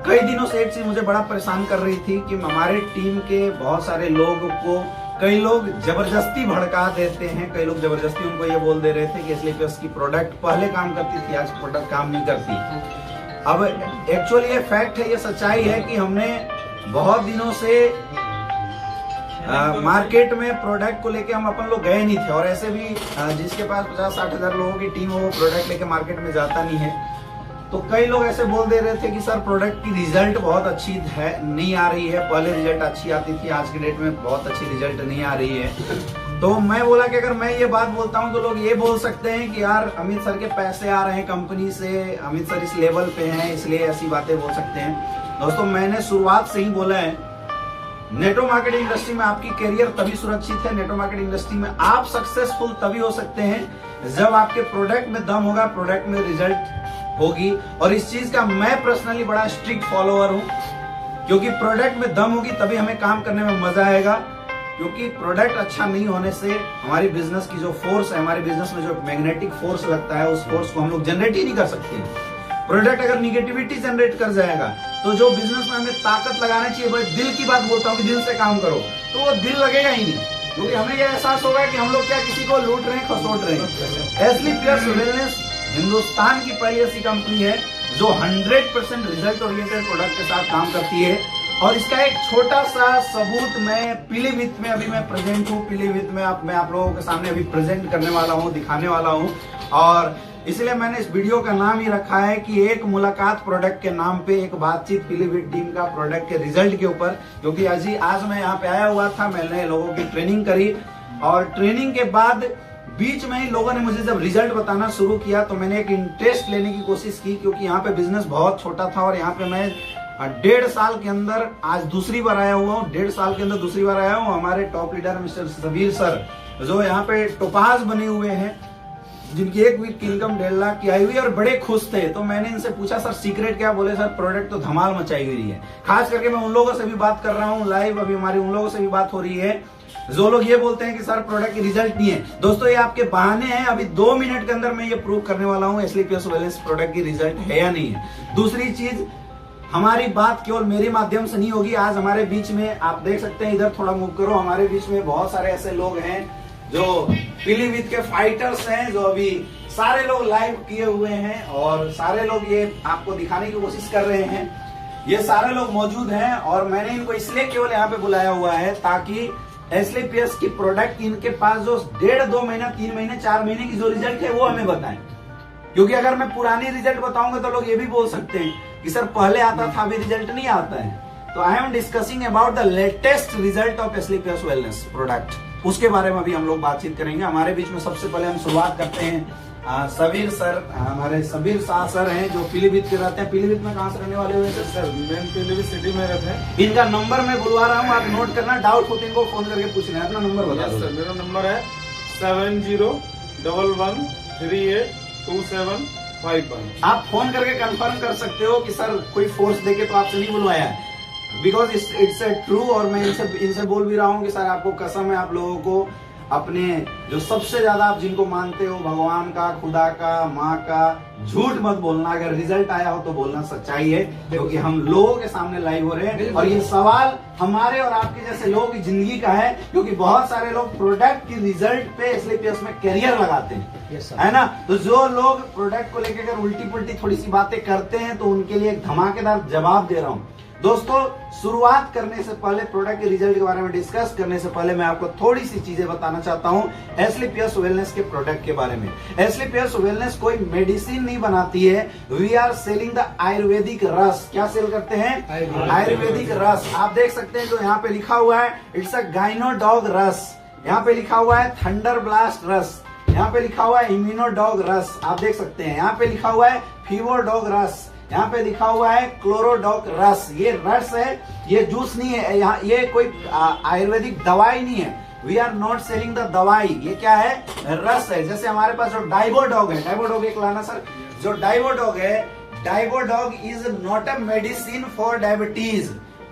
कई दिनों से एक चीज मुझे बड़ा परेशान कर रही थी कि हमारे टीम के बहुत सारे लोगों को कई लोग जबरदस्ती भड़का देते हैं, कई लोग जबरदस्ती उनको ये बोल दे रहे थे कि इसलिए की प्रोडक्ट पहले काम करती थी, आज प्रोडक्ट काम नहीं करती। अब एक्चुअली ये फैक्ट है, ये सच्चाई है कि हमने बहुत दिनों से मार्केट में प्रोडक्ट को लेके हम अपन लोग गए नहीं थे, और ऐसे भी जिसके पास 50-60 हजार लोगों की टीम हो वो प्रोडक्ट लेके मार्केट में जाता नहीं है। तो कई लोग ऐसे बोल दे रहे थे कि सर प्रोडक्ट की रिजल्ट बहुत अच्छी है, नहीं आ रही है, पहले रिजल्ट अच्छी आती थी, आज के डेट में बहुत अच्छी रिजल्ट नहीं आ रही है। तो मैं बोला कि अगर मैं ये बात बोलता हूँ तो लोग ये बोल सकते हैं कि यार अमित सर के पैसे आ रहे हैं कंपनी से, अमित सर इस लेवल पे हैं इसलिए ऐसी बातें बोल सकते हैं। दोस्तों मैंने शुरुआत से ही बोला है, नेटवर्क मार्केटिंग इंडस्ट्री में आपकी करियर तभी सुरक्षित है, नेटवर्क मार्केटिंग इंडस्ट्री में आप सक्सेसफुल तभी हो सकते हैं जब आपके प्रोडक्ट में दम होगा, प्रोडक्ट में रिजल्ट होगी। और इस चीज का मैं पर्सनली बड़ा स्ट्रिक्ट फॉलोअर हूं, क्योंकि प्रोडक्ट में दम होगी तभी हमें काम करने में मजा आएगा। क्योंकि प्रोडक्ट अच्छा नहीं होने से हमारी बिजनेस की जो फोर्स है, हमारे बिजनेस में जो मैग्नेटिक फोर्स लगता है, उस फोर्स को हम लोग जनरेट ही नहीं कर सकते। प्रोडक्ट अगर निगेटिविटी जनरेट कर जाएगा तो जो बिजनेस में हमें ताकत लगाना चाहिए, भाई दिल की बात बोलता हूँ कि दिल से काम करो, तो वो दिल लगेगा ही नहीं, क्योंकि हमें यह एहसास होगा कि हम लोग क्या किसी को लूट रहे हैं, खसोट रहे हैं। एस्ली पियर्स वेलनेस हिंदुस्तान की पहली ऐसी कंपनी है जो 100% रिजल्ट ओरिएंटेड प्रोडक्ट के साथ काम करती है। और इसका एक छोटा सा सबूत मैं पीलीभीत में अभी मैं प्रेजेंट हूँ, पीलीभीत में मैं आप लोगों के सामने अभी प्रेजेंट करने वाला हूँ, दिखाने वाला हूँ। और इसलिए मैंने इस वीडियो का नाम ही रखा है कि एक मुलाकात प्रोडक्ट के नाम पे, एक बातचीत पीलीभीत टीम का प्रोडक्ट के रिजल्ट के ऊपर। क्योंकि आज मैं यहाँ पे आया हुआ था, मैंने लोगों की ट्रेनिंग करी, और ट्रेनिंग के बाद बीच में ही लोगों ने मुझे जब रिजल्ट बताना शुरू किया तो मैंने एक इंटरेस्ट लेने की कोशिश की, क्योंकि यहाँ पे बिजनेस बहुत छोटा था और यहाँ पे मैं 1.5 साल के अंदर आज दूसरी बार आया हुआ हूँ, 1.5 साल के अंदर दूसरी बार आया हूँ। हमारे top leader mister Sabir sir जो यहाँ पे टोपाज बने हुए हैं, जिनकी एक वीक की इनकम 1.5 लाख की आई हुई, और बड़े खुश थे। तो मैंने इनसे पूछा सर सीक्रेट क्या? बोले सर प्रोडक्ट तो धमाल मचाई हुई है। खास करके मैं उन लोगों से भी बात कर रहा हूँ लाइव, अभी हमारी उन लोगों से भी बात हो रही है जो लोग ये बोलते हैं कि सर प्रोडक्ट की रिजल्ट नहीं है। दोस्तों ये आपके बहाने हैं, अभी 2 मिनट के अंदर मैं ये प्रूव करने वाला हूँ एस्ली पियर्स वेलनेस प्रोडक्ट की रिजल्ट है या नहीं है। दूसरी चीज, हमारी बात केवल मेरे माध्यम से नहीं होगी। आज हमारे बीच में आप देख सकते हैं, इधर थोड़ा मूव करो, हमारे बीच में बहुत सारे ऐसे लोग हैं जो पीलीभीत के फाइटर्स हैं, जो अभी सारे लोग लाइव किए हुए हैं और सारे लोग ये आपको दिखाने की कोशिश कर रहे हैं। ये सारे लोग मौजूद हैं और मैंने इनको इसलिए केवल यहाँ पे बुलाया हुआ है ताकि एस्ली पियर्स की प्रोडक्ट इनके पास जो 1.5-2 महीना, 3 महीने, 4 महीने की जो रिजल्ट है वो हमें बताएं। क्योंकि अगर मैं पुरानी रिजल्ट बताऊंगा तो लोग ये भी बोल सकते हैं कि सर पहले आता था अभी रिजल्ट नहीं आता है। तो I am discussing about the latest result of एस्ली पियर्स वेलनेस प्रोडक्ट, उसके बारे में अभी हम लोग बातचीत करेंगे। हमारे बीच में सबसे पहले हम शुरुआत करते हैं सबीर सर, हमारे सबीर शाह सर हैं जो पीलीभीत के रहते हैं। पीलीभीत में कहाँ से रहने वाले हुए सर? मैं पीलीभीत सिटी में रहते हैं। इनका नंबर मैं बुलवा रहा हूँ, आप नोट करना, डाउट हो तो इनको फोन करके पूछना है। अपना नंबर बता दो। सर मेरा नंबर है 7011312751। आप फोन करके कंफर्म कर सकते हो कि सर कोई फोर्स देके तो आपसे नहीं बुलवाया है, बिकॉज इट्स ए ट्रू। और मैं इनसे बोल भी रहा हूँ कि सर आपको कसम है, आप लोगों को अपने जो सबसे ज्यादा आप जिनको मानते हो, भगवान का, खुदा का, माँ का, झूठ मत बोलना। अगर रिजल्ट आया हो तो बोलना सच्चाई है, क्योंकि हम लोगों के सामने लाइव हो रहे हैं और ये सवाल हमारे और आपके जैसे लोगों की जिंदगी का है। क्योंकि बहुत सारे लोग प्रोडक्ट की रिजल्ट पे एस्ली पियर्स में करियर लगाते हैं, है ना। तो जो लोग प्रोडक्ट को लेकर अगर उल्टी पुल्टी थोड़ी सी बातें करते हैं तो उनके लिए एक धमाकेदार जवाब दे रहा हूँ। दोस्तों शुरुआत करने से पहले, प्रोडक्ट के रिजल्ट के बारे में डिस्कस करने से पहले मैं आपको थोड़ी सी चीजें बताना चाहता हूं एस्ली पियर्स वेलनेस के प्रोडक्ट के बारे में। एस्ली पियर्स वेलनेस कोई मेडिसिन नहीं बनाती है, we are selling the Ayurvedic ras. क्या सेल करते हैं? आयुर्वेदिक रस। आप देख सकते हैं जो यहाँ पे लिखा हुआ है, इट्स अ गाइनोडॉग रस। यहाँ पे लिखा हुआ है थंडर ब्लास्ट रस, यहाँ पे लिखा हुआ है इम्यूनोडॉग रस, आप देख सकते हैं। यहाँ पे लिखा हुआ है फीवरडॉग रस, यहाँ पे लिखा हुआ है क्लोरोडॉग रस। ये रस है, ये जूस नहीं है, यहाँ ये कोई आयुर्वेदिक दवाई नहीं है। We are not selling the dawai, ये क्या है? रस है। जैसे हमारे पास जो डाइवोडॉग है, डाइवोडॉग एक लाना सर। जो डाइवोडॉग है, डाइवोडॉग is not a medicine for diabetes,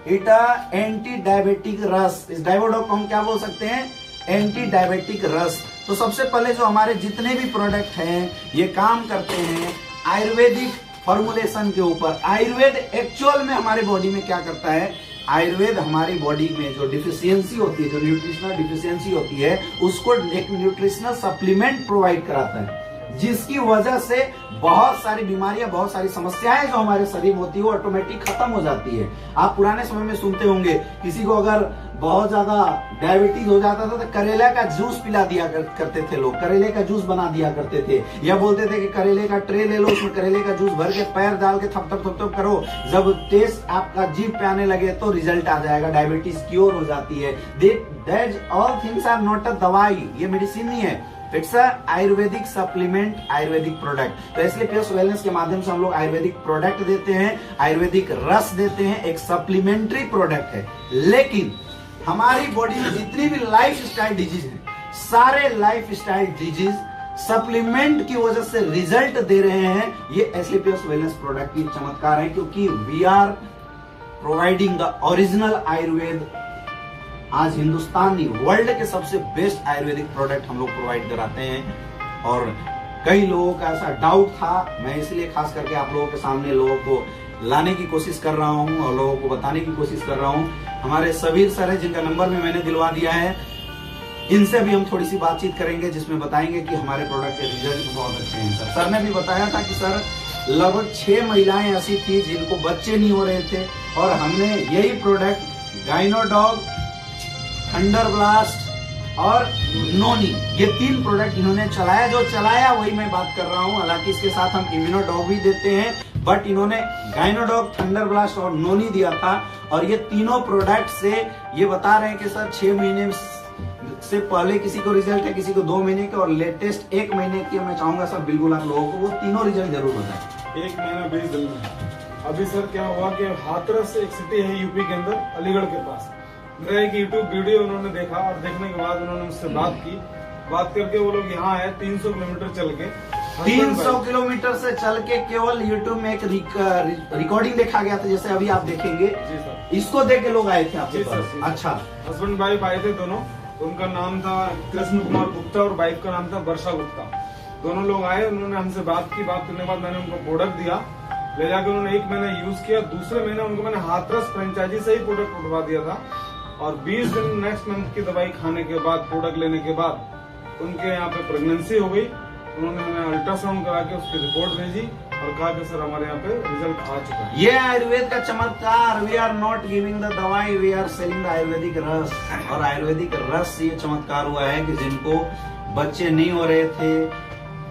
it a anti diabetic ras. इस डाइवोडॉग को हम क्या बोल सकते हैं? एंटी डायबिटिक रस। तो सबसे पहले जो हमारे जितने भी प्रोडक्ट हैं ये काम करते हैं आयुर्वेदिक फॉर्मुलेशन के ऊपर। आयुर्वेद एक्चुअल में हमारे बॉडी में क्या करता है, आयुर्वेद हमारी बॉडी में जो डिफिशियंसी होती है, जो न्यूट्रिशनल डिफिशियंसी होती है, उसको एक न्यूट्रिशनल सप्लीमेंट प्रोवाइड कराता है, जिसकी वजह से बहुत सारी बीमारियां, बहुत सारी समस्याएं जो हमारे शरीर में होती है वो ऑटोमेटिक खत्म हो जाती है। आप पुराने समय में सुनते होंगे किसी को अगर बहुत ज्यादा डायबिटीज हो जाता था तो करेला का जूस पिला दिया करते थे लोग, करेले का जूस बना दिया करते थे, या बोलते थे कि करेले का ट्रे ले लो, उसमें करेले का जूस भर के पैर डाल के थप थप थप थप करो, जब टेस्ट आपका जीभ पे आने लगे तो रिजल्ट आ जाएगा, डायबिटीज क्योर हो जाती है। That all things are not a dawai, ये मेडिसिन नहीं है, it's a Ayurvedic supplement, Ayurvedic product. तो इसलिए पीएस वेलनेस के माध्यम से हम लोग आयुर्वेदिक प्रोडक्ट देते हैं, आयुर्वेदिक रस देते हैं, एक सप्लीमेंट्री प्रोडक्ट है। लेकिन हमारी बॉडी में जितनी भी लाइफ स्टाइल डिजीज है, सारे लाइफ स्टाइल डिजीज सप्लीमेंट की वजह से रिजल्ट दे रहे हैं। ये एसलीपीएस वेलनेस प्रोडक्ट की चमत्कार है, क्योंकि we are providing the original Ayurveda. आज हिंदुस्तान नहीं, वर्ल्ड के सबसे बेस्ट आयुर्वेदिक प्रोडक्ट हम लोग प्रोवाइड कराते हैं। और कई लोगों का ऐसा डाउट था, मैं इसलिए खास करके आप लोगों के सामने लोगों को लाने की कोशिश कर रहा हूं और लोगों को बताने की कोशिश कर रहा हूं। हमारे सबीर सर है, जिनका नंबर भी मैंने दिलवा दिया है, इनसे भी हम थोड़ी सी बातचीत करेंगे, जिसमें बताएंगे कि हमारे प्रोडक्ट के रिजल्ट बहुत अच्छे हैं। सर ने भी बताया था कि सर लगभग 6 महिलाएं ऐसी थी जिनको बच्चे नहीं हो रहे थे, और हमने यही प्रोडक्ट गाइनोडॉग, थंडर ब्लास्ट और नोनी, ये 3 प्रोडक्ट इन्होंने चलाया। जो चलाया वही मैं बात कर रहा हूं, हालांकि इसके साथ हम इम्यूनोडॉग भी देते हैं, बट इन्होंने गाइनोडॉग, थंडर ब्लास्ट और नोनी दिया था। और ये तीनों प्रोडक्ट से ये बता रहे हैं कि सर 6 महीने से पहले किसी को रिजल्ट है, किसी को 2 महीने के, और लेटेस्ट 1 महीने की। मैं चाहूंगा सर बिल्कुल आप लोगों को वो तीनों रिजल्ट जरूर बताएं। 1 महीना 20 दिन में। अभी सर क्या हुआ कि हाथरस एक सिटी है यूपी के अंदर, अलीगढ़ के पास। मेरा एक यूट्यूब वीडियो उन्होंने देखा और देखने के बाद उन्होंने मुझसे बात करके वो लोग यहाँ आए 300 किलोमीटर चल के। 300 किलोमीटर से चल के केवल यूट्यूब में एक रिकॉर्डिंग देखा गया था, जैसे अभी आप देखेंगे। जी सर। इसको देख के लोग आए थे आपके पास? अच्छा। हस्बैंड वाइफ आए थे दोनों, उनका नाम था कृष्ण कुमार गुप्ता और वाइफ का नाम था वर्षा गुप्ता। दोनों लोग आए, उन्होंने हमसे बात की। बात करने के बाद मैंने उनको प्रोडक्ट दिया, ले जाकर उन्होंने 1 महीना यूज किया। दूसरे महीने उनको मैंने हाथरस फ्रेंचाइजी से ही प्रोडक्ट उठवा दिया था, और 20 दिन नेक्स्ट मंथ की दवाई खाने के बाद, प्रोडक्ट लेने के बाद उनके यहाँ पे प्रेगनेंसी हो गई। उन्होंने हमें अल्ट्रासाउंड करा के उसकी रिपोर्ट भेजी और कहा कि सर हमारे यहाँ पे रिजल्ट आ चुका है। ये आयुर्वेद का चमत्कार। We are not giving the dawai, we are selling the Ayurvedic ras. और आयुर्वेदिक रस से ये चमत्कार हुआ है कि जिनको बच्चे नहीं हो रहे थे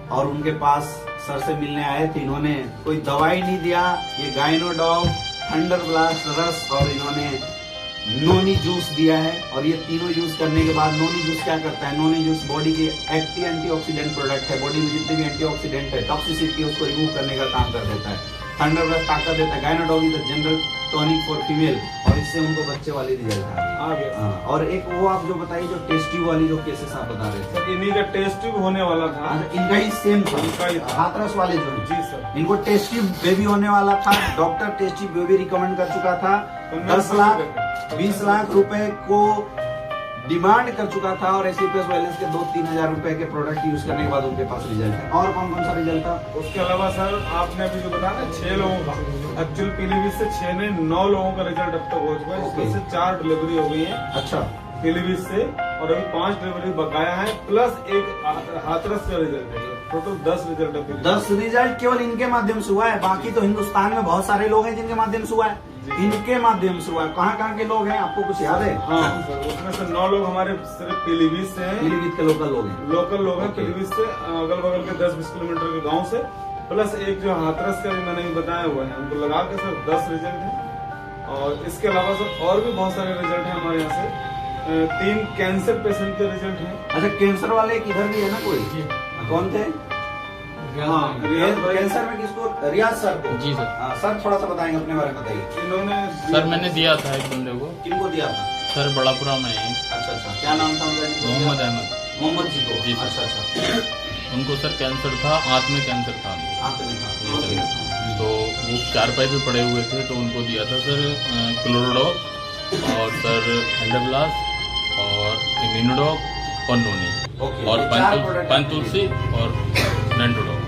और उनके पास सर से मिलने आए थे, इन्होंने कोई दवाई नहीं दिया, ये गाइनोडॉग, थंडर ब्लास्ट रस और इन्होंने नोनी जूस दिया है। और ये तीनों यूज करने के बाद, नोनी जूस क्या करता है, नोनी जूस बॉडी के एंटीऑक्सीडेंट प्रोडक्ट है, बॉडी में जितने भी एंटीऑक्सीडेंट है, टॉक्सिसिटी उसको रिमूव करने का काम कर देता है। थंडर ब्लास्ट ताकत देता है। गाइनोडॉग is the general tonic for female, और इससे उनको बच्चे वाली रिजल्ट आ गया। और एक वो आप जो बताइए, जो टेस्ट ट्यूब वाली जो केसेस आप बता रहे थे, इन्हीं का टेस्ट ट्यूब होने वाला था। इनका ही सेम था, इनका ही था। हाथरस वाले जो है। जी सर। इनको टेस्ट ट्यूब बेबी होने वाला था, doctor test tube baby recommend कर चुका था। 10 लाख 20 लाख रुपए को डिमांड कर चुका था, और एसलीपीएस वेलनेस के 2-3 हजार रुपए के प्रोडक्ट यूज करने के बाद उनके पास रिजल्ट है। और कौन कौन सा रिजल्ट था? उसके अलावा सर आपने अभी जो बताया ना 6 लोगों का, एक्चुअल पीलीभीत से 6 ने 9 लोगों का रिजल्ट अब तक हो चुका है, जिसमें से 4 डिलीवरी हो गई है। अच्छा। पीलीभीत से, और अभी 5 डिलीवरी बकाया है, प्लस एक हाथरस का रिजल्ट है। टोटल 10 रिजल्ट है। 10 रिजल्ट केवल इनके माध्यम से हुआ है, बाकी तो हिंदुस्तान में बहुत सारे लोग हैं जिनके माध्यम से हुआ है, इनके माध्यम से हुआ है। कहाँ के लोग हैं, आपको कुछ याद है? हाँ सर, उसमें से 9 लोग हमारे सिर्फ पीलीभीत से हैं। पीलीभीत के लोकल लोग हैं। लोकल लोग हैं पीलीभीत से, अगल बगल के 10-20 किलोमीटर के गांव से, प्लस एक जो हाथरस का भी मैंने बताया हुआ है, उनको लगा के सर 10 रिजल्ट है। और इसके अलावा सर और भी बहुत सारे रिजल्ट है हमारे यहाँ से। 3 कैंसर पेशेंट के रिजल्ट है। अच्छा, कैंसर वाले किधर भी है ना कोई? कौन थे? हाँ, कैंसर में किसको? रियाज सर को। जी सर। हाँ सर, थोड़ा सा बताएंगे अपने बारे में, बताइए। इन्होंने सर मैंने दिया था एक बंदे को। किनको दिया था? सर बड़ापुरा में है। अच्छा, क्या नाम था उनका? मोहम्मद अहमद। मोहम्मद जी को? जी। अच्छा। उनको सर कैंसर था, आंत में कैंसर था। आंत में था। जी सर। तो वो 4 पाइप पे पड़े हुए थे, तो उनको दिया था सर क्लोरोडॉग और सर हैंडब्लास्ट और इम्यूनोडॉग और नोनी और पंतुलसी और नेंटोडॉग।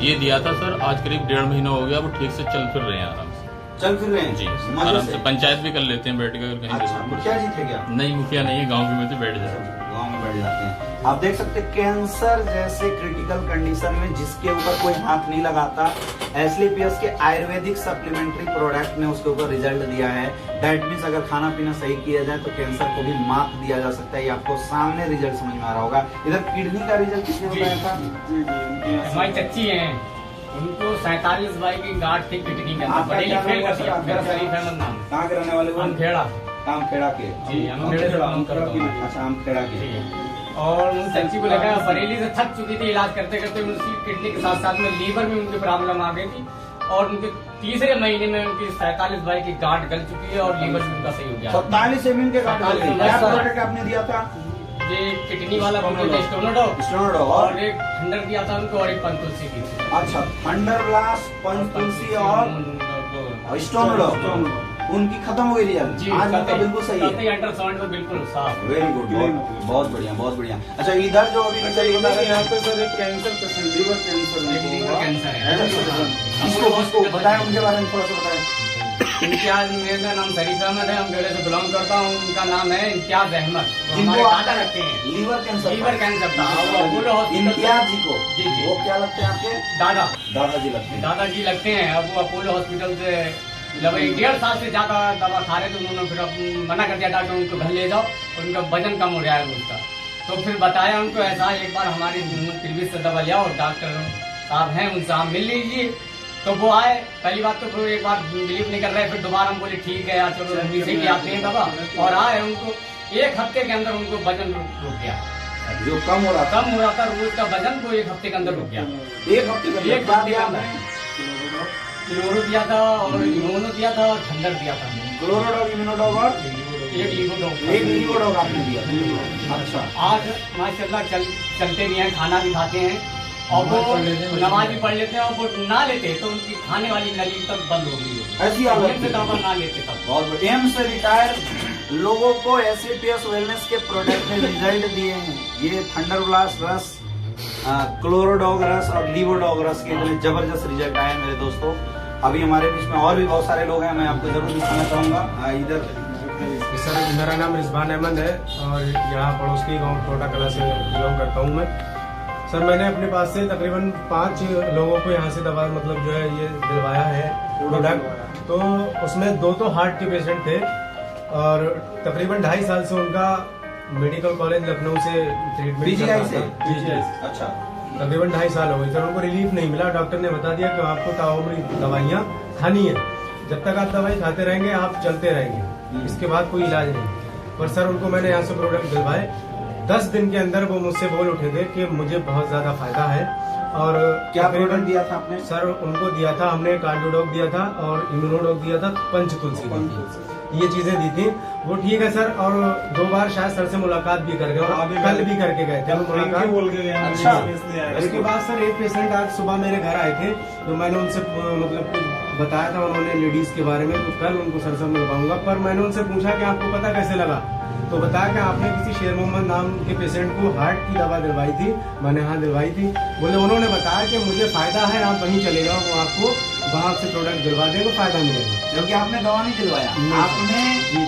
ये दिया था सर, आज करीब 1.5 महीना हो गया, वो ठीक से चल फिर रहे हैं आराम से। चल फिर रहे हैं जी, मजे आराम से? से पंचायत भी कर लेते हैं बैठ कर कहीं। अच्छा, मुखिया जी थे क्या? नहीं, मुखिया नहीं है, गाँव में तो बैठ जाते हैं। गाँव में बैठ जाते हैं। आप देख सकते हैं कैंसर जैसे क्रिटिकल कंडीशन में जिसके ऊपर कोई हाथ नहीं लगाता, एस्क्लेपियस के आयुर्वेदिक सप्लीमेंट्री प्रोडक्ट ने उसके ऊपर रिजल्ट दिया है। दैट मीन्स अगर खाना पीना सही किया जाए तो कैंसर को भी मात दिया जा सकता है। ये आपको सामने रिजल्ट समझ में आ रहा होगा। इधर किडनी का रिजल्ट किसने बताया था? हमारी चच्ची हैं, उनको 47 बाई की गांठ थी किडनी के अंदर, आपका बड़ी क्या फेल नाम कर दिया। है? मेरा शरीफ अहमद नाम है। कहाँ के रहने वाले हो? अमखेड़ा। आमखेड़ा के? जी, अमखेड़े से काम करता हूँ। अच्छा, आमखेड़ा के। जी। और उन चच्ची को लगा बरेली से थक चुकी थी इलाज करते करते, उनकी किडनी के साथ साथ में लीवर में उनकी प्रॉब्लम आ गई थी और उनके तीसरे महीने में उनकी 47 बाई की गांठ गल चुकी है और लीवर भी उनका सही हो गया। 47 mm के गांठ गल गई। क्या प्रोडक्ट आपने दिया था? ये किडनी वाला स्टोनोडॉग स्टोनोडॉग और एक थंडर दिया था उनको और एक पंतुलसी की थी। अच्छा, थंडर ब्लास्ट, पंचतुलसी और स्टोनोडॉग उनकी खत्म हो गई रिजल्ट। जी, आज उनका बिल्कुल सही है। अल्ट्रासाउंड में बिल्कुल साफ। वेरी गुड, बहुत बढ़िया, बहुत बढ़िया। अच्छा, इधर जो अभी अच्छा, बता रहे यहाँ पे सर एक कैंसर पेशेंट, लीवर कैंसर है। इसको बताएं, उनके बारे में थोड़ा सा बताएं। इम्तियाज, मेरा नाम शरीफ अहमद है, हम बेड़े से बिलोंग करता हूँ। उनका नाम है इम्तियाज अहमद, वो हमारे दादा लगते हैं। लीवर कैंसर था वो अपोलो हॉस्पिटल। इम्तियाज जी को? जी, जी। वो क्या लगते हैं आपके? दादा दादाजी लगते हैं। दादाजी लगते हैं। अब वो अपोलो हॉस्पिटल से लगभग 1.5 साल से ज्यादा दवा खा रहे थे। उन्होंने फिर अब मना कर दिया डॉक्टर, उनको घर ले जाओ और उनका वजन कम हो रहा है उसका। तो फिर बताया उनको ऐसा, एक बार हमारी प्रीवियस से दवा लिया और डॉक्टर साहब हैं, उनसे आप मिल लीजिए। तो वो आए, पहली बात तो फिर एक बार बिलीव नहीं कर रहे, फिर दोबारा हम बोले ठीक है यार चलो इसे ही आते हैं दवा। और आए, उनको 1 हफ्ते के अंदर उनको वजन रुक गया, जो कम हो रहा था रोज का वजन, वो 1 हफ्ते के अंदर रुक गया। 1 हफ्ते के एक हफ्ते के अंदर क्लोरो दिया था और इम्यूनो दिया था और थंडर दिया था। क्लोरोडॉग, इम्यूनोडॉग और एक लीवोडॉग आपने दिया। अच्छा, आज माशाल्लाह चलते भी हैं, खाना भी खाते हैं और वो नमाज भी पढ़ लेते हैं। और वो ना लेते तो उनकी खाने वाली नली तक बंद हो गई। ऐसी हालत से दवा ना लेते तब। बहुत एम्स से रिटायर लोगों को एस्क्लेपियस वेलनेस के प्रोडक्ट ने रिजल्ट दिए हैं। ये थंडर ब्लास्ट रस, क्लोरोडॉग रस और लीवोडॉग रस के इतने जबरदस्त रिजल्ट आए मेरे दोस्तों। अभी हमारे बीच में और भी बहुत सारे लोग हैं, मैं आपको जरूर दिखाना चाहूंगा। इधर सर, मेरा नाम रिजवान अहमद है और यहाँ पड़ोस के गांव कोटा कला से बिलोंग करता हूँ मैं। सर, मैंने अपने पास से तकरीबन 5 लोगों को यहाँ से दवा मतलब जो है ये दिलवाया है प्रोडक्ट। तो उसमें 2 तो हार्ट के पेशेंट थे और तकरीबन 2.5 साल से उनका मेडिकल कॉलेज लखनऊ से ट्रीटमेंट चल रहा था। अच्छा, तकरीबन 2.5 साल हो गए सर, उनको रिलीफ नहीं मिला। डॉक्टर ने बता दिया कि आपको ताउम्र दवाइयाँ खानी है, जब तक आप दवाई खाते रहेंगे आप चलते रहेंगे, इसके बाद कोई इलाज नहीं। पर सर, उनको मैंने यहाँ से प्रोडक्ट दिलवाए, 10 दिन के अंदर वो मुझसे बोल उठे थे कि मुझे बहुत ज्यादा फायदा है। और क्या प्रोडक्ट दिया था आपने? सर, उनको दिया था हमने कार्डियोडॉग दिया था और इम्यूनोडॉग दिया था, पंचतुलसी, ये चीजें दी थी। वो ठीक है सर, और 2 बार शायद सर से मुलाकात भी कर गए और कल भी करके गए थे मुलाकात। अच्छा, उसके बाद सर एक पेशेंट आज सुबह मेरे घर आए थे, तो मैंने उनसे मतलब कुछ बताया था उन्होंने लेडीज के बारे में, तो कल उनको सर से मिलवाऊंगा। पर मैंने उनसे पूछा कि आपको पता कैसे लगा, तो बताया कि आपने किसी शेर मोहम्मद नाम के पेशेंट को हार्ट की दवा दिलवाई थी। मैंने हाँ दिलवाई थी। बोले उन्होंने बताया कि मुझे फायदा है, आप वहीं चले जाओ, वो आपको वहाँ से प्रोडक्ट दिलवा देंगे, फायदा मिलेगा। जबकि आपने दवा नहीं दिलवाया, आपने जी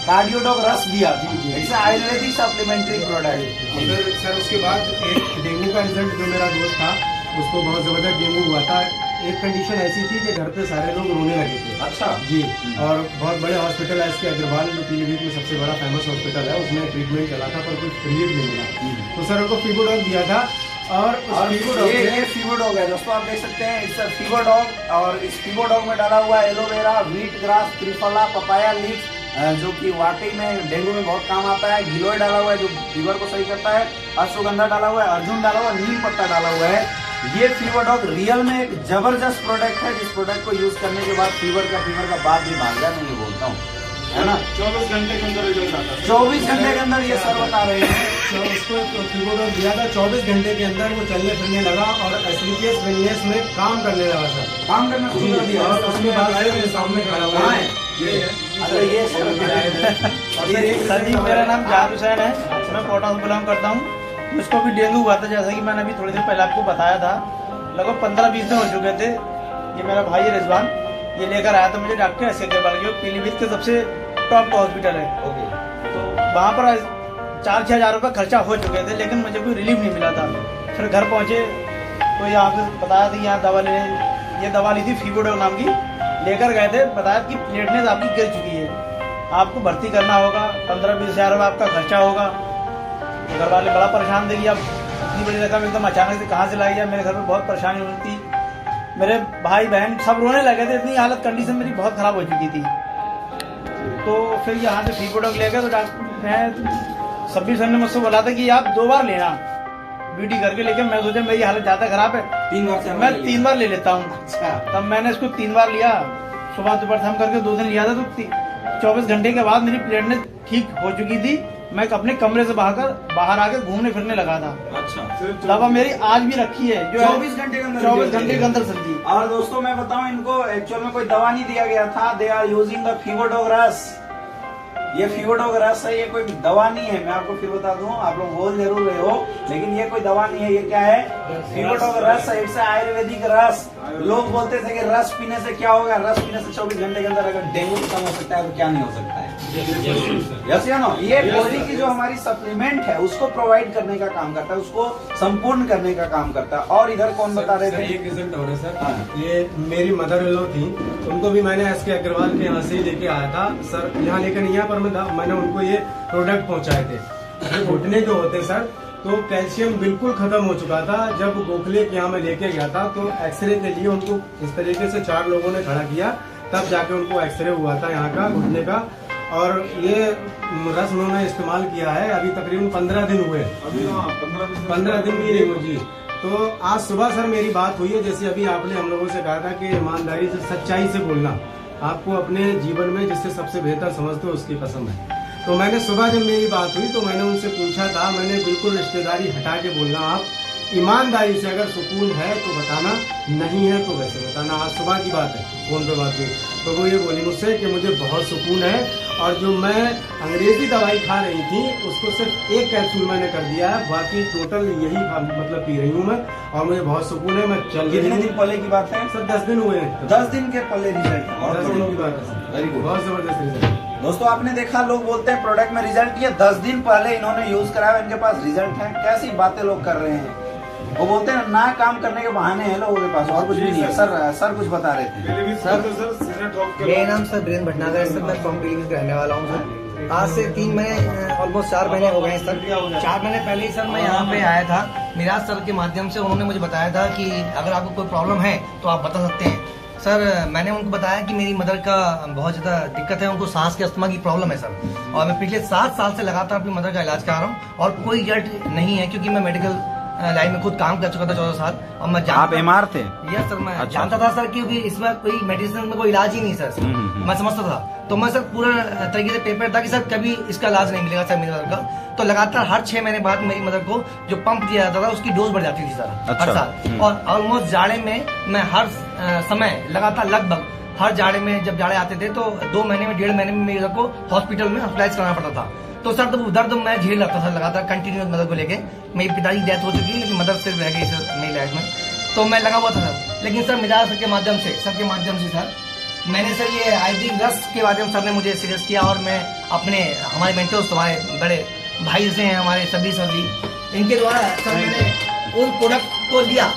कार्डियोडॉग रस दिया था। It's Ayurvedic supplementary product. फिर सर उसके बाद एक डेंगू का रिजल्ट, जो मेरा दोस्त था उसको बहुत जबरदस्त डेंगू हुआ था। एक कंडीशन ऐसी थी कि घर पे सारे लोग रोने लगे थे। अच्छा जी, और बहुत बड़े हॉस्पिटल है इसके, अग्रवाल जो पीलीभीत में सबसे बड़ा फेमस हॉस्पिटल है, उसमें ट्रीटमेंट चला था पर कुछ रिलीफ नहीं मिला। तो सर उनको फीवरडॉग दिया था और ये फीवरडॉग है दोस्तों, आप देख सकते हैं इट्स फीवरडॉग। और इस फीवरडॉग में डाला हुआ aloe vera, wheat grass, triphala, papaya leaf, जो कि वाकई में डेंगू में बहुत काम आता है। गिलोय डाला हुआ है जो फीवर को सही करता है, अश्वगंधा डाला हुआ है, अर्जुन डाला हुआ है, नीम पत्ता डाला हुआ है। ये फीवरडॉग रियल में एक जबरदस्त प्रोडक्ट है, जिस प्रोडक्ट को यूज करने के बाद फीवर का बात भी भाग जाए, मैं ये बोलता हूँ, है ना। 24 घंटे के अंदर रिजल्ट आता है। 24 घंटे के अंदर ये सर बता रहे हैं। तो उसको फीवरडॉग दिया था, 24 घंटे के अंदर वो चलने फिरने लगा और एस्क्लेपियस वेलनेस में काम करने लगा सर, काम करना शुरू कर दिया। और उसके बाद मेरे सामने खड़ा हुआ है। अच्छा ये सर जी, मेरा नाम जहाद हुसैन है, मैं कोटा से बिलोंग करता हूँ। मुझको भी डेंगू हुआ था, जैसा कि मैंने अभी थोड़ी देर पहले आपको बताया था। लगभग 15-20 दिन हो चुके थे। ये मेरा भाई है रिजवान, ये लेकर आया था मुझे डॉक्टर एस अग्रवाल, जो पीलीभीत के सबसे टॉप हॉस्पिटल है। ओके। तो वहाँ पर 4-6 हज़ार रुपये खर्चा हो चुके थे, लेकिन मुझे कोई रिलीफ नहीं मिला था। फिर घर पहुँचे तो यहाँ पे बताया था यहाँ दवा ले, ये दवा ली थी फीवोडोक नाम की, लेकर गए थे। बताया कि प्लेटलेट आपकी गिर चुकी है, आपको भर्ती करना होगा, 15-20 हज़ार रुपये आपका खर्चा होगा। घर वाले बड़ा परेशान थे कि अब इतनी बड़ी रकम एकदम अचानक से कहाँ से लाई जाए। मेरे घर में बहुत परेशानी हो रही थी, मेरे भाई बहन सब रोने लगे थे, इतनी हालत कंडीशन मेरी बहुत ख़राब हो चुकी थी। तो फिर यहाँ से फीवोडोक ले गए तो डॉक्टर सब्बीर सर ने मुझसे बोला था कि आप 2 बार लेना बीटी करके, लेकिन मैं सोचा मेरी हालत ज़्यादा ख़राब है, 3 बार से मैं 3 बार ले लेता हूँ। अच्छा। तब मैंने इसको 3 बार लिया, सुबह दोपहर शाम करके 2 दिन लिया था। तो 24 घंटे के बाद मेरी प्लेटलेट ठीक हो चुकी थी। मैं अपने कमरे से बाहर आकर घूमने फिरने लगा था। अच्छा। दवा मेरी आज भी रखी है, जो 24 घंटे के अंदर 24 घंटे के अंदर सर जी। और दोस्तों मैं बताऊं, इनको एक्चुअल में कोई दवा नहीं दिया गया था। दे आर यूजिंग द फीवोडोक रस। ये फीवोडोक रस है, ये कोई दवा नहीं है। मैं आपको फिर बता दूं, आप लोग बोल जरूर रहे हो, लेकिन ये कोई दवा नहीं है। ये क्या है? फीवोडोक रस है, इट्स आयुर्वेदिक रस। लोग बोलते थे कि रस पीने से क्या होगा, रस पीने से 24 घंटे के अंदर अगर डेंगू खत्म हो सकता है तो क्या नहीं हो सकता है। यस या नो? ये बॉडी की जो हमारी सप्लीमेंट है उसको प्रोवाइड करने का काम करता है, उसको संपूर्ण करने का काम करता है। और इधर कौन बता रहे थे? एक रिजल्ट हो रहा है सर। हाँ। ये मेरी मदर इन लॉ थी, उनको भी मैंने एस के अग्रवाल के यहाँ से ही लेके आया था सर। यहाँ लेकर नहीं आया, पर मैंने उनको ये प्रोडक्ट पहुँचाए थे। घुटने जो होते सर, तो कैल्शियम बिल्कुल खत्म हो चुका था। जब गोखले के यहाँ मैं लेके गया था तो एक्सरे के लिए उनको इस तरीके से 4 लोगों ने खड़ा किया, तब जाके उनको एक्सरे हुआ था यहाँ का घुटने का। और ये रस उन्होंने इस्तेमाल किया है, अभी तकरीबन 15 दिन हुए। अभी 15 दिन भी नहीं हुए जी। तो आज सुबह सर मेरी बात हुई है, जैसे अभी आपने हम लोगों से कहा था कि ईमानदारी से सच्चाई से बोलना आपको अपने जीवन में जिससे सबसे बेहतर समझते हो उसकी पसंद है। तो मैंने सुबह जब मेरी बात हुई तो मैंने उनसे पूछा था, मैंने बिल्कुल रिश्तेदारी हटा के बोलना, आप ईमानदारी से अगर सुकून है तो बताना, नहीं है तो वैसे बताना। आज सुबह की बात है, फोन पे बात हुई तो वो ये बोली मुझसे कि मुझे बहुत सुकून है, और जो मैं अंग्रेजी दवाई खा रही थी उसको सिर्फ 1 कैप्सूल मैंने कर दिया है, बाकी टोटल यही मतलब पी रही हूँ मैं, और मुझे बहुत सुकून है। मैं चल रही कितने हूँ। दिन पहले की बात है? सर 10 दिन हुए हैं। 10 दिन के पहले रिजल्ट है। 10 दिन की बात है सर। Very good. बहुत जबरदस्त रिजल्ट। दोस्तों आपने देखा, लोग बोलते हैं प्रोडक्ट में रिजल्ट, ये 10 दिन पहले इन्होंने यूज कराया, इनके पास रिजल्ट है। कैसी बातें लोग कर रहे हैं। वो बोलते हैं ना काम करने के बहाने हैं लोगों के पास, और कुछ भी नहीं है। सर कुछ बता रहे थे। मेरा नाम सर वीरेंद्र भटनागर है सर, मैं फ्रॉम पीलीभीत का रहने वाला हूँ सर। आज से 3 महीने ऑलमोस्ट 4 महीने हो गए हैं सर। 4 महीने पहले ही सर मैं यहाँ पे आया था, मिराज सर के माध्यम से। उन्होंने मुझे बताया था कि अगर आपको कोई प्रॉब्लम है तो आप बता सकते हैं सर। मैंने उनको बताया कि मेरी मदर का बहुत ज़्यादा दिक्कत है, उनको सांस के अस्थमा की प्रॉब्लम है सर, और मैं पिछले 7 साल से लगातार अपनी मदर का इलाज करा रहा हूँ और कोई रिजल्ट नहीं है, क्योंकि मैं मेडिकल लाइन में खुद काम कर चुका था 14 साल। और मैं आप एमआर थे? यस सर, मैं जानता था सर, क्योंकि इसमें कोई मेडिसिन में कोई इलाज ही नहीं सर। मैं समझता था, तो मैं सर पूरा तरीके से प्रिपेयर था कि सर कभी इसका इलाज नहीं मिलेगा सर मेरी मदर का। तो लगातार हर 6 महीने बाद मेरी मदर को जो पंप दिया जाता था उसकी डोज बढ़ जाती थी सर। हर साल। और ऑलमोस्ट जाड़े में मैं हर समय लगातार लगभग हर जाड़े में, जब जाड़े आते थे तो 2 महीने में 1.5 महीने में मेरी मदर को हॉस्पिटल में हॉस्पिटलाइज कराना पड़ता था। तो सर तो दर्द मैं झेल रहा था सर लगातार कंटिन्यूस मदर को लेके। मेरी पिताजी की डेथ हो चुकी है, लेकिन मदर सिर्फ रह गई सर मेरी लाइफ में। तो मैं लगा हुआ था सर, लेकिन सर मिराज सर के माध्यम से सर मैंने सर ये आयुर्वेदिक रस के माध्यम सर ने मुझे सजेस्ट किया, और मैं अपने हमारे मेंटर्स, हमारे बड़े भाई से हैं हमारे सभी सर जी, इनके द्वारा सर मैंने उन प्रोडक्ट को लिया।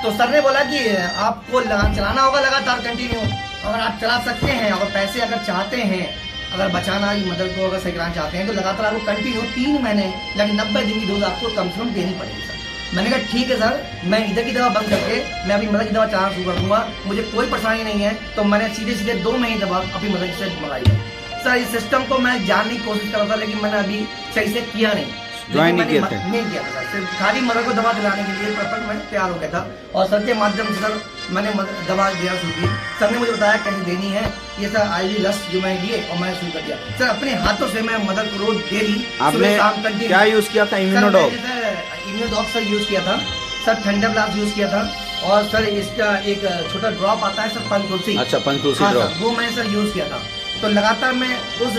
तो सर ने बोला कि आपको चलाना होगा लगातार कंटिन्यू, अगर आप चला सकते हैं, अगर पैसे अगर चाहते हैं, अगर बचाना ही मदर को अगर सही कराना चाहते हैं, तो लगातार आपको कंटिन्यू 3 महीने यानी 90 दिन की डोज आपको कम से कम देनी पड़ेगी सर। मैंने कहा ठीक है सर, मैं इधर की दवा बंद करके मैं अपनी मदर की दवा चलाना शुरू कर दूंगा, मुझे कोई परेशानी नहीं है। तो मैंने सीधे 2 महीने दवा अपनी मदर से मंगाई है सर। इस सिस्टम को मैं जानने की कोशिश कर रहा था, लेकिन मैंने अभी सही से किया नहीं, ज्वाइन नहीं किया था। नहीं किया था सर, सिर्फ खाली मदर को दवा दिलाने के लिए परफेक्ट मैं तैयार हो गया था। और सर के माध्यम से सर मैंने दवा देना शुरू की। सर ने मुझे बताया कैसे देनी है, ये सर आयुर्वेदिक रस जो मैं लिए और मैंने शुरू कर दिया सर। अपने हाथों से मैं मदर को रोज डेली आपने क्या यूज किया था? इम्यूनोडॉक? इम्यूनोडॉक सर यूज किया था सर, थंडरब्लास्ट यूज किया था, और सर इसका एक छोटा ड्रॉप आता है सर पंचतुलसी। अच्छा, पंचतुलसी हाँ ड्रॉप, वो मैंने सर यूज किया था। तो लगातार मैं उस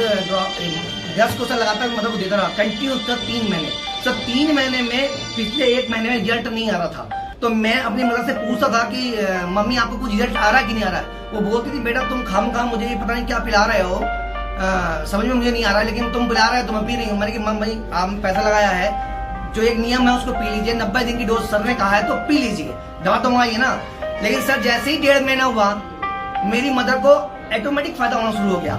रस को सर लगातार मदर को देता रहा कंटिन्यू सर 3 महीने। सर 3 महीने में पिछले 1 महीने में रिजल्ट नहीं आ रहा था, तो मैं अपनी मदर से पूछता था कि मम्मी आपको कुछ रिजल्ट आ रहा है कि नहीं आ रहा है। वो बोलती थी बेटा तुम खाम मुझे ये पता नहीं क्या पिला रहे हो, समझ में मुझे नहीं आ रहा है, लेकिन तुम पिला रहे हो तो मैं पी रही हूँ। मैंने कि मम भाई आपने पैसा लगाया है, जो एक नियम है उसको पी लीजिए, 90 दिन की डोज सर ने कहा है तो पी लीजिए, दवा तो मंगाइए ना। लेकिन सर जैसे ही 1.5 महीना हुआ मेरी मदर को ऑटोमेटिक फायदा होना शुरू हो गया।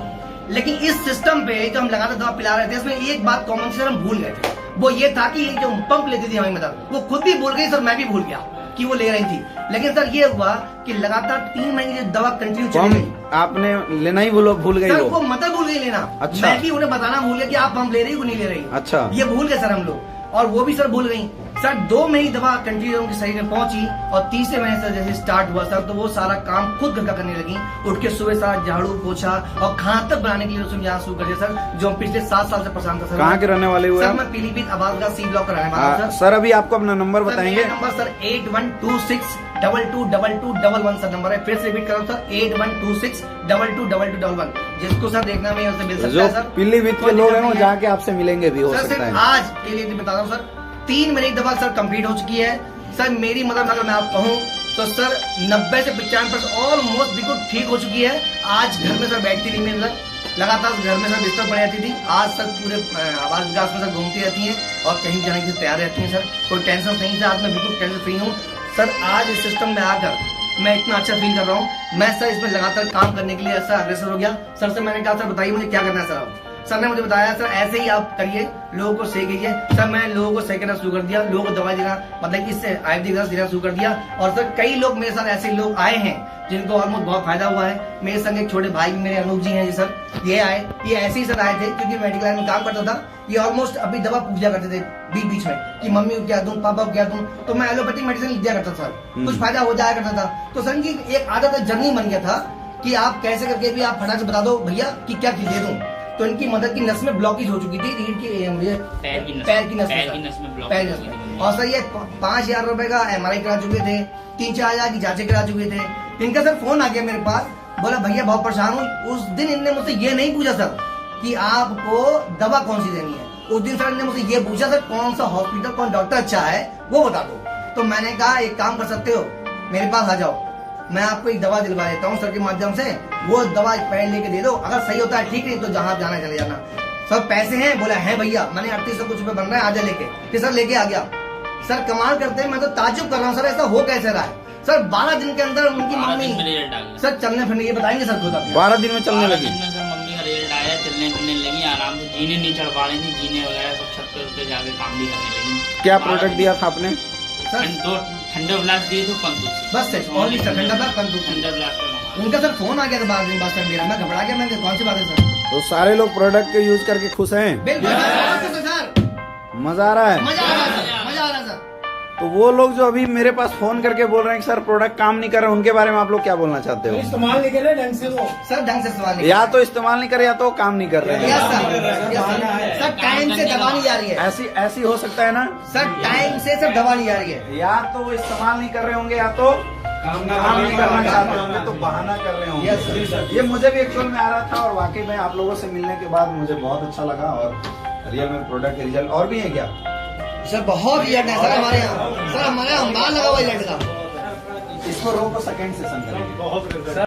लेकिन इस सिस्टम पे जो हम लगातार दवा पिला रहे थे इसमें एक बात कॉमन से हम भूल गए थे, वो ये था कि ये जो पंप लेती थी हमारी मदर वो खुद भी भूल गई, सर मैं भी भूल गया कि वो ले रही थी। लेकिन सर ये हुआ कि लगातार 3 महीने की दवा कंटिन्यू चली गई, आपने लेना ही भूल गई सर वो मदर भूल गई लेना। अच्छा। मैं भी उन्हें बताना भूल गया कि आप पंप ले रही हो नहीं ले रही। अच्छा। ये भूल गए सर हम लोग, और वो भी सर भूल गई। सर 2 महीने दवा कंटिन्यू उनके शरीर में पहुंची और तीसरे महीने से जैसे स्टार्ट हुआ सर तो वो सारा काम खुद घर का करने लगी। उठ के सुबह सारा झाड़ू पोछा और खाना तक बनाने के लिए उसमें यहाँ शुरू कर दिया सर, जो हम पिछले 7 साल से परेशान था सर। कहाँ के रहने वाले हुए? सर मैं पीलीभीत आबादगाह सी ब्लॉक का रहने वाला हूं सर। सर अभी आपको अपना नंबर बताएंगे? नंबर सर 8126222211 सर नंबर है। फिर से रिपीट करो सर 8126222211, जिसको सर देखना में उससे मिल सकता जो है सर। पीलीभीत के लोग हैं वो जाके आपसे मिलेंगे भी हो सर सकता सिर्फ है। आज के लिए बता रहा हूँ सर 3 महीने की दवा सर कंप्लीट हो चुकी है सर। मेरी मदद अगर मैं आप कहूँ तो सर 90 से 95% ऑलमोस्ट बिल्कुल ठीक हो चुकी है। आज घर में सर बैठती नहीं मेरे सर, लगातार घर में सर बिस्तर पड़ जाती थी, आज सर पूरे आवास विकास में सर घूमती रहती हैं और कहीं जाने के लिए तैयार रहती हैं सर। कोई टेंशन नहीं था, आज मैं बिल्कुल टेंशन फ्री हूँ सर। आज इस सिस्टम में आकर मैं इतना अच्छा फील कर रहा हूँ। मैं सर इसमें लगातार काम करने के लिए ऐसा अग्रेसर हो गया सर। से मैंने कहा सर बताइए मुझे क्या करना है सर। आप सर ने मुझे बताया सर ऐसे ही आप करिए, लोगों को सही कीजिए। सर मैं लोगों को सही करना शुरू कर दिया, लोगों को दवाई देना मतलब इससे आयुर्वेदिक देना शुरू कर दिया। और सर कई लोग मेरे साथ ऐसे लोग आए हैं जिनको ऑलमोस्ट बहुत फायदा हुआ है। मेरे संग एक छोटे भाई मेरे अनूप जी हैं जी सर, ये आए, ये ऐसे ही सर आए थे क्योंकि मेडिकल लाइन में काम करता था। ये ऑलमोस्ट अभी दवा पूछा करते थे बीच में कि मम्मी को क्या दूं, पापा को क्या दूं, तो मैं एलोपैथिक मेडिसिन लिख दिया करता सर, कुछ फायदा हो जाया करता था। तो सर की एक आदत जर्नी बन गया था कि आप कैसे करके भी आप फटाक से बता दो भैया कि क्या चीज दे दूं। तो इनकी मदद की नस में ब्लॉकेज हो चुकी थी, रीढ़ की पैर की नस में। और सर ये 5,000 रुपए का MRI करा चुके थे, 3-4 हजार की जांचें करा चुके थे। इनका सर फोन आ गया मेरे पास, बोला भैया बहुत परेशान हूँ। उस दिन इनने मुझसे ये नहीं पूछा सर कि आपको दवा कौन सी देनी है, उस दिन सर इनने मुझसे ये पूछा सर कौन सा हॉस्पिटल कौन डॉक्टर अच्छा है वो बता दो। तो मैंने कहा एक काम कर सकते हो, मेरे पास आ जाओ, मैं आपको एक दवा दिलवा देता हूँ सर के माध्यम से, वो दवा पैड लेके दे दो, अगर सही होता है ठीक, नहीं तो जहाँ जाना चले जाना। सर पैसे हैं? बोला है भैया। मैंने 3800 कुछ रुपए बन रहा है, आजा लेके। कि सर लेके आ गया। सर कमाल करते हैं, मैं तो ताज्जुब कर रहा हूँ सर ऐसा हो कैसे रहा है। सर 12 दिन के अंदर उनकी मम्मी सर चलने फिरने, ये बताएंगे सर खुद अपने। 12 दिन में चलने लगी सर, मम्मी का रिजल्ट आया, चलने फिरने लगी आराम से, जीने नहीं चढ़ पा रही थी, जीने वगैरह सब छत पे जाके काम भी करने लगी। क्या प्रोडक्ट दिया था आपने? सर 2 ठंडे ब्लास्ट दिए थे पंतु से, बस ओनली ठंडा ब्लास्ट पंतु। ठंडे ब्लास्ट। उनका सर फोन आ गया था 12 दिन बाद सर मेरा, मैं घबरा गया, मैं कौन सी बात है सर। तो सारे लोग प्रोडक्ट के यूज करके खुश हैं? बिल्कुल सर, मजा आ रहा है? मजा आ रहा है सर, मजा आ रहा है सर। तो वो लोग जो अभी मेरे पास फोन करके बोल रहे हैं कि सर प्रोडक्ट काम नहीं कर रहे, उनके बारे में आप लोग क्या बोलना चाहते हो? इस्तेमाल नहीं कर रहे ढंग से, वो सर ढंग से सवाल नहीं, या तो इस्तेमाल नहीं कर रहे या तो काम नहीं कर रहे हैं। यस सर, सर टाइम से दवा नहीं जा रही है ऐसी हो सकता है ना सर, टाइम से सर दवा नहीं जा रही है। या तो वो इस्तेमाल नहीं कर रहे होंगे या तो काम नहीं करना चाहते होंगे, तो बहाना कर रहे होंगे। यस सर, ये मुझे भी एक्चुअल में आ रहा था और वाकई में आप लोगों से मिलने के बाद मुझे बहुत अच्छा लगा। और रियल में प्रोडक्ट के रिजल्ट और भी है क्या सर? बहुत रिजल्ट है सर हमारे यहाँ, सर हमारे यहाँ अंबार लगा हुआ रिजल्ट का। इसको रोको, सेकंड सेशन करेंगे।